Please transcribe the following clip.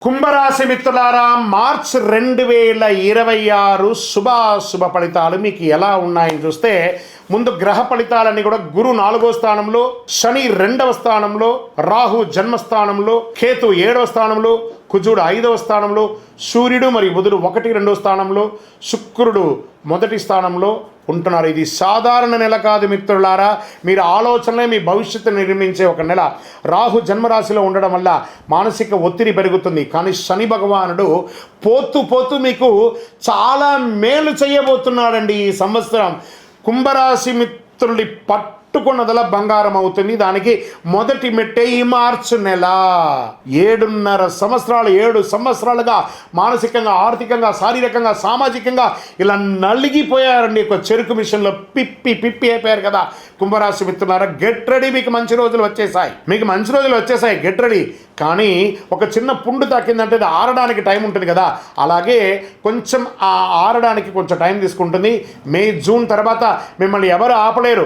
కుంభరాశి మిత్రులారా, మార్చ్ 2026 శుభాశుభ ఫలితాలు మీకు ఎలా ఉన్నాయని చూస్తే, ముందు గ్రహ ఫలితాలన్నీ కూడా గురు 4వ స్థానంలో, శని 2వ స్థానంలో, రాహు జన్మస్థానంలో, కేతు 7వ స్థానంలో, కుజుడు 5వ స్థానంలో, సూర్యుడు మరియు బుధుడు 1, 2వ స్థానంలో, శుక్రుడు 1వ స్థానంలో ఉంటున్నారు. ఇది సాధారణ నెల కాదు మిత్రులారా. మీరు ఆలోచనలే మీ భవిష్యత్తు నిర్మించే ఒక నెల. రాహు జన్మరాశిలో ఉండడం వల్ల మానసిక ఒత్తిడి పెరుగుతుంది. కానీ శని భగవానుడు పోతూ మీకు చాలా మేలు చేయబోతున్నాడండి ఈ సంవత్సరం. కుంభరాశి మిత్రుడి పట్టుకున్నదల బంగారం అవుతుంది. దానికి మొదటి మెట్టే ఈ మార్చి నెల. 7 సంవత్సరాలుగా మానసికంగా, ఆర్థికంగా, శారీరకంగా, సామాజికంగా ఇలా నలిగిపోయారండి. ఒక చెరుకు మిషన్లో పిప్పి అయిపోయారు కదా కుంభరాశి మిత్రులారా. గెట్ రెడీ, మీకు మంచి రోజులు వచ్చేసాయి. Get ready. కానీ ఒక చిన్న పుండు తాకిందంటే అది ఆరడానికి టైం ఉంటుంది కదా, అలాగే కొంచెం ఆరడానికి కొంచెం టైం తీసుకుంటుంది. మే, జూన్ తర్వాత మిమ్మల్ని ఎవరు ఆపలేరు.